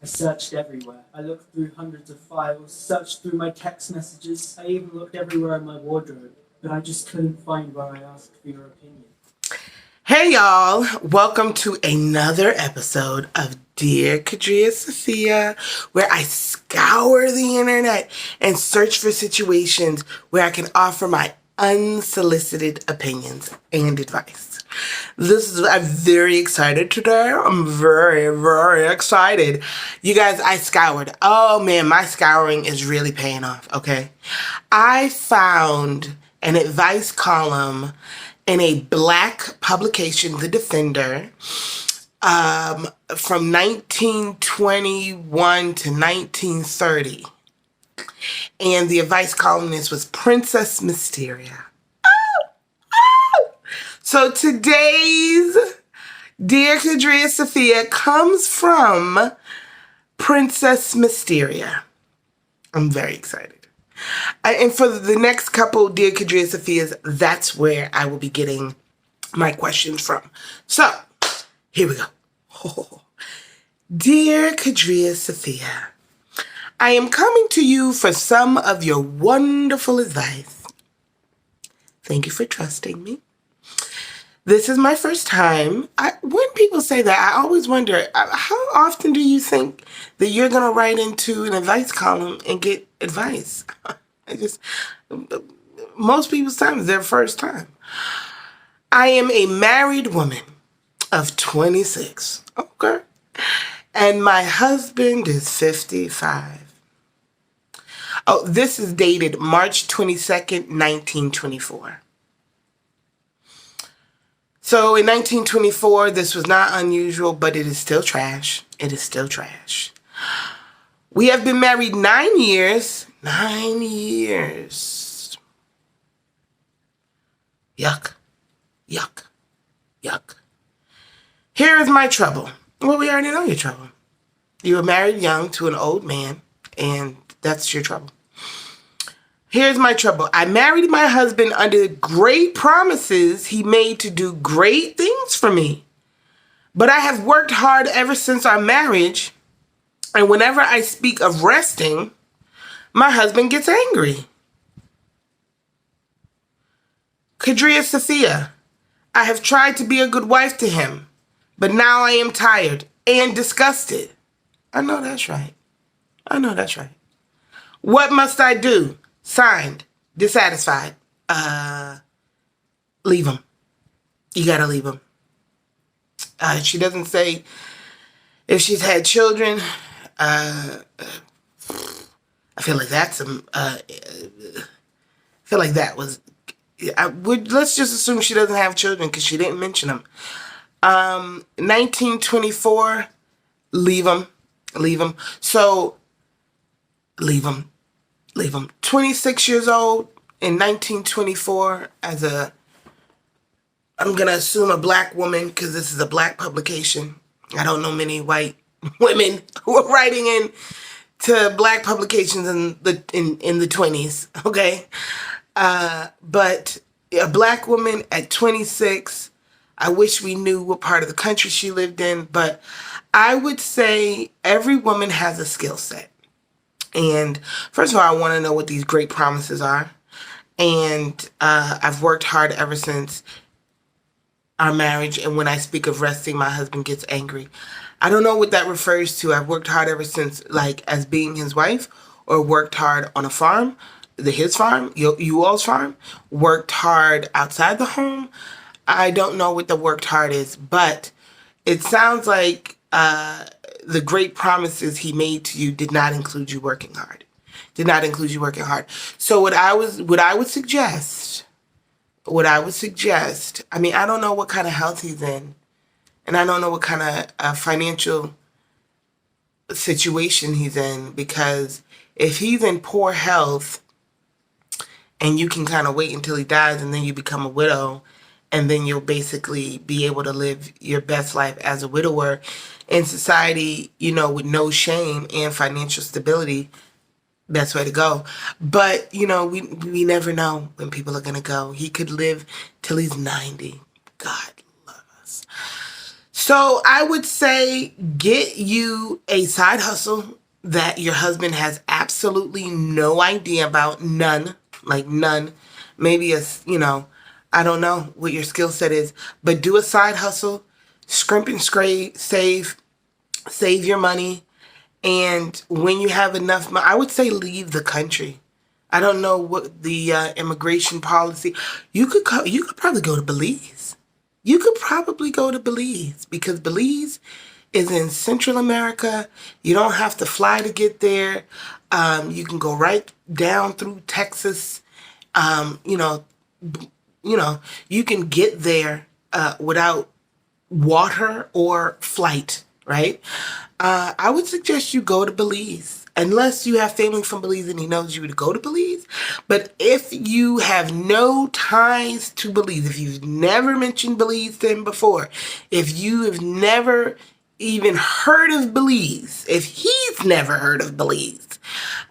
I searched everywhere. I looked through hundreds of files, searched through my text messages. I even looked everywhere in my wardrobe, but I just couldn't find where I asked for your opinion. Hey y'all, welcome to another episode of Dear Qadriyyah Safiyyah, where I scour the internet and search for situations where I can offer my unsolicited opinions and advice. I'm very excited today. I'm very excited. You guys, I scoured. Oh man, my scouring is really paying off, okay? I found an advice column in a black publication, The Defender, from 1921 to 1930. And the advice columnist was Princess Mysteria. So today's Dear Qadriyyah Safiyyah comes from Princess Mysteria. I'm very excited. And for the next couple Dear Qadriyyah Safiyyahs, that's where I will be getting my questions from. So, here we go. Dear Qadriyyah Safiyyah, I am coming to you for some of your wonderful advice. Thank you for trusting me. This is my first time. When people say that, I always wonder, how often do you think that you're going to write into an advice column and get advice? Most people's time is their first time. I am a married woman of 26. Okay. And my husband is 55. Oh, this is dated March 22nd, 1924. So in 1924, this was not unusual, but it is still trash. It is still trash. We have been married 9 years. 9 years. Yuck. Yuck. Yuck. Here is my trouble. Well, we already know your trouble. You were married young to an old man, and that's your trouble. Here's my trouble. I married my husband under great promises he made to do great things for me. But I have worked hard ever since our marriage, and whenever I speak of resting, my husband gets angry. Qadriyyah Safiyyah, I have tried to be a good wife to him, but now I am tired and disgusted. I know that's right. I know that's right. What must I do? Signed, Dissatisfied. Leave him. You gotta leave him. She doesn't say if she's had children. I feel like that's I feel like that was. Let's just assume she doesn't have children because she didn't mention them. 1924. Leave him. Leave him. So leave him. Leave him. 26 years old in 1924 as I'm going to assume a black woman because this is a black publication. I don't know many white women who are writing in to black publications in the 20s, okay? But a black woman at 26, I wish we knew what part of the country she lived in, but I would say every woman has a skill set. And first of all, I want to know what these great promises are. And I've worked hard ever since our marriage. And when I speak of resting, my husband gets angry. I don't know what that refers to. I've worked hard ever since, like, as being his wife, or worked hard on a farm, his farm, you all's farm, worked hard outside the home. I don't know what the worked hard is, but it sounds like the great promises he made to you did not include you working hard. Did not include you working hard. So what I would suggest, I mean, I don't know what kind of health he's in, and I don't know what kind of financial situation he's in, because if he's in poor health and you can kind of wait until he dies and then you become a widow, and then you'll basically be able to live your best life as a widower in society, you know, with no shame and financial stability, best way to go. But, you know, we never know when people are going to go. He could live till he's 90. God love us. So I would say get you a side hustle that your husband has absolutely no idea about. None. Like none. Maybe I don't know what your skill set is, but do a side hustle, scrimp and scrape, save your money. And when you have enough money, I would say leave the country. I don't know what the immigration policy. You could probably go to Belize. You could probably go to Belize because Belize is in Central America. You don't have to fly to get there. You can go right down through Texas. Um, you know, you can get there without water or flight, right? I would suggest you go to Belize. Unless you have family from Belize and he knows you to go to Belize. But if you have no ties to Belize, if you've never mentioned Belize to him before, if you have never even heard of Belize, if he's never heard of Belize,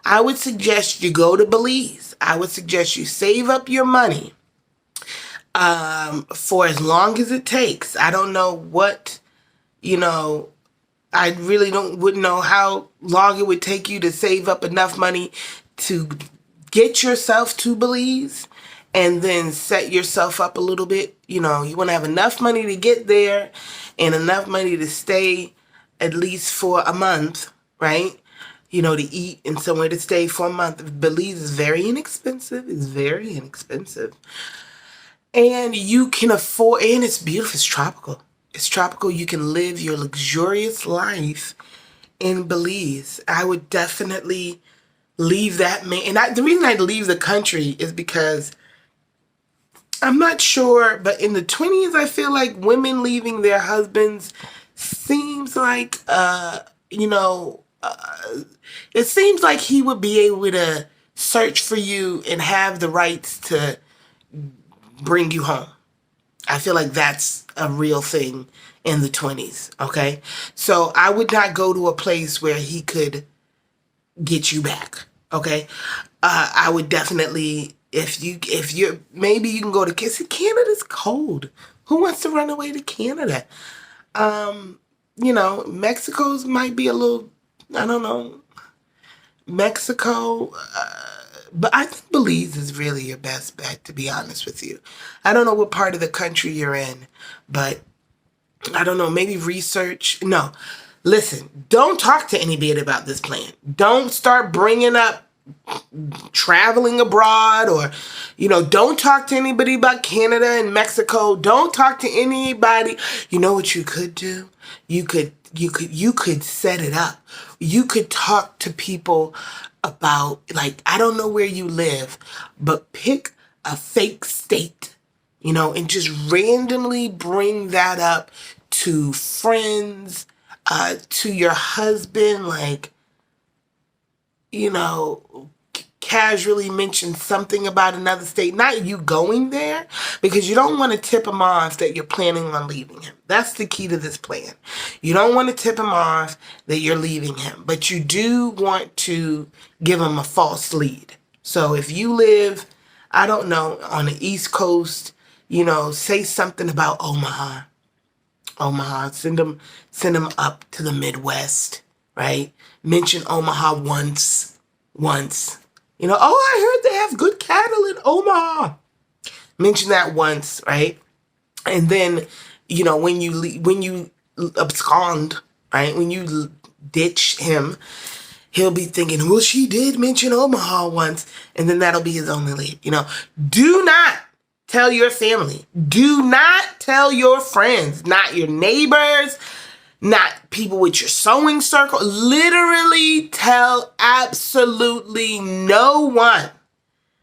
I would suggest you go to Belize. I would suggest you save up your money for as long as it takes. I don't know what, I really wouldn't know how long it would take you to save up enough money to get yourself to Belize and then set yourself up a little bit. You want to have enough money to get there and enough money to stay at least for a month, right? To eat and somewhere to stay for a month. Belize is very inexpensive. It's very inexpensive. And you can afford, and it's beautiful. It's tropical. It's tropical. You can live your luxurious life in Belize. I would definitely leave that man. And the reason I'd leave the country is because I'm not sure, but in the 20s, I feel like women leaving their husbands seems like, it seems like he would be able to search for you and have the rights to bring you home. I feel like that's a real thing in the 20s, okay? So I would not go to a place where he could get you back, okay? I would definitely, maybe you can go to, Canada's cold. Who wants to run away to Canada? Mexico's might be a little, I don't know, Mexico, but I think Belize is really your best bet, to be honest with you. I don't know what part of the country you're in, but I don't know, maybe research. No, listen, don't talk to anybody about this plan. Don't start bringing up traveling abroad or, don't talk to anybody about Canada and Mexico. Don't talk to anybody. You know what you could do? You could set it up. You could talk to people about, like, I don't know where you live, but pick a fake state, and just randomly bring that up to friends, to your husband, like, casually mention something about another state, not you going there, because you don't want to tip him off that you're planning on leaving him. That's the key to this plan. You don't want to tip him off that you're leaving him, but you do want to give him a false lead. So if you live, I don't know, on the East Coast, say something about Omaha. Send him up to the Midwest, right? Mention Omaha once. I heard they have good cattle in Omaha. Mention that once, right? And then, when you abscond, right? When you ditch him, he'll be thinking, well, she did mention Omaha once, and then that'll be his only lead. Do not tell your family. Do not tell your friends, not your neighbors, not people with your sewing circle. Literally tell absolutely no one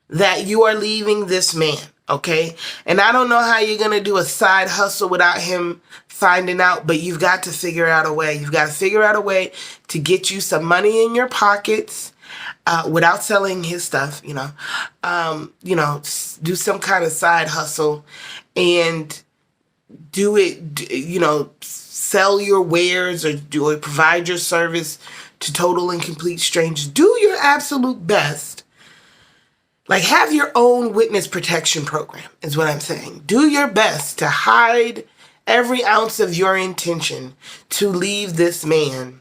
that you are leaving this man, okay? And I don't know how you're going to do a side hustle without him finding out, but you've got to figure out a way. You've got to figure out a way to get you some money in your pockets without selling his stuff, do some kind of side hustle and do it, sell your wares or provide your service to total and complete strangers. Do your absolute best. Like, have your own witness protection program is what I'm saying. Do your best to hide every ounce of your intention to leave this man.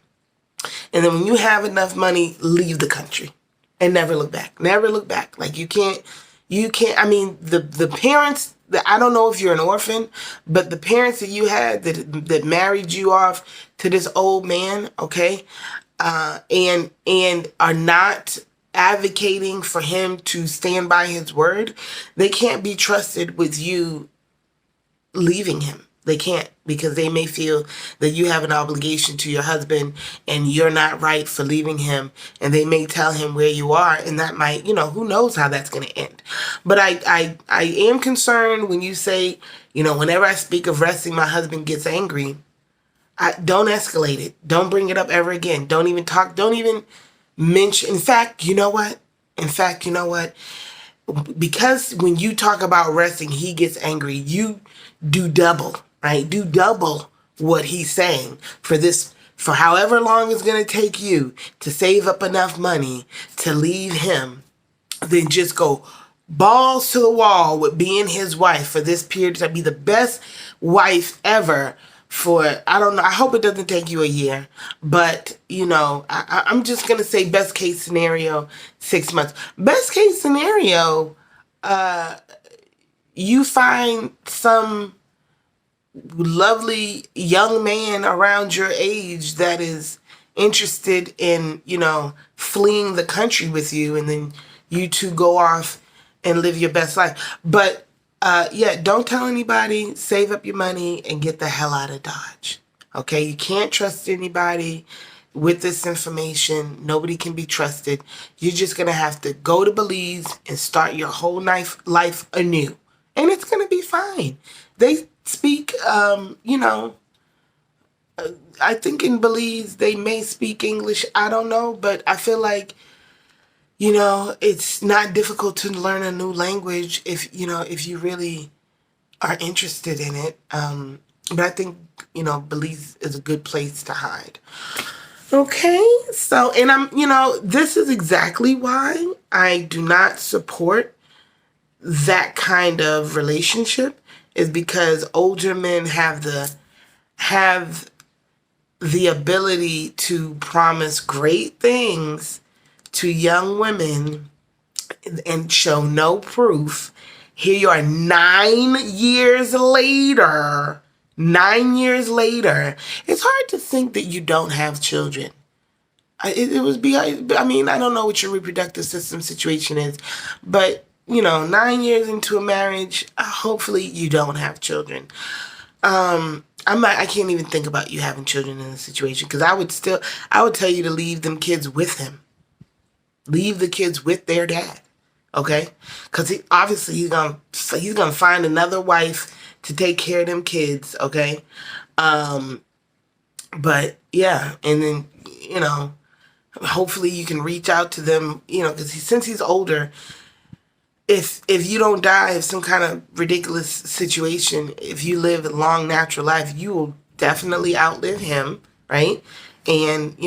And then when you have enough money, leave the country and never look back. Never look back. Like you can't, I mean, the parents, I don't know if you're an orphan, but the parents that you had that married you off to this old man, okay, and are not advocating for him to stand by his word, they can't be trusted with you leaving him. They can't, because they may feel that you have an obligation to your husband and you're not right for leaving him, and they may tell him where you are, and that might, who knows how that's going to end. But I am concerned when you say, whenever I speak of wrestling, my husband gets angry. Don't escalate it. Don't bring it up ever again. Don't even talk. Don't even mention. In fact, you know what? Because when you talk about wrestling, he gets angry. You do double, right? Do double what he's saying for however long it's going to take you to save up enough money to leave him. Then just go balls to the wall with being his wife for this period to be the best wife ever. For, I don't know, I hope it doesn't take you a year, but, I'm just going to say best case scenario, 6 months. Best case scenario, you find some lovely young man around your age that is interested in, fleeing the country with you, and then you two go off and live your best life. But don't tell anybody. Save up your money and get the hell out of Dodge. Okay? You can't trust anybody with this information. Nobody can be trusted. You're just going to have to go to Belize and start your whole life anew. And it's going to be fine. They speak, I think in Belize they may speak English. I don't know. But I feel like, it's not difficult to learn a new language if you really are interested in it. But I think, Belize is a good place to hide. Okay. So, and this is exactly why I do not support that kind of relationship, is because older men have the ability to promise great things to young women and show no proof. Here you are 9 years later. 9 years later. It's hard to think that you don't have children. I don't know what your reproductive system situation is, but 9 years into a marriage, hopefully you don't have children. I can't even think about you having children in this situation, because I would tell you to leave them kids with him. Leave the kids with their dad, okay? Because he's gonna find another wife to take care of them kids, okay? But yeah, and then hopefully you can reach out to them, because since he's older, if you don't die of some kind of ridiculous situation, if you live a long natural life, you will definitely outlive him, right? And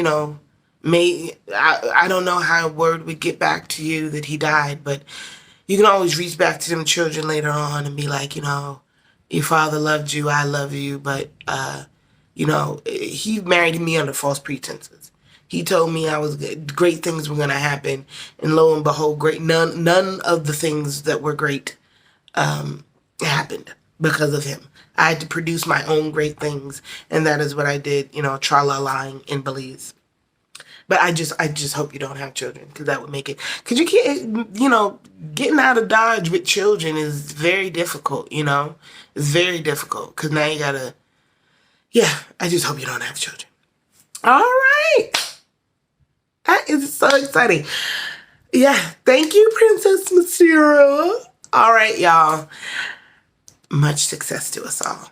I don't know how word would get back to you that he died, but you can always reach back to them children later on and be like, your father loved you, I love you, but he married me under false pretenses. He told me great things were going to happen, and lo and behold, none of the things that were great happened because of him. I had to produce my own great things, and that is what I did, tra-la-lying in Belize. But I just hope you don't have children, because that would make it, because you can't, getting out of Dodge with children is very difficult, it's very difficult, because now you gotta, I just hope you don't have children. All right. That is so exciting. Yeah. Thank you, Princess Mysteria. All right, y'all. Much success to us all.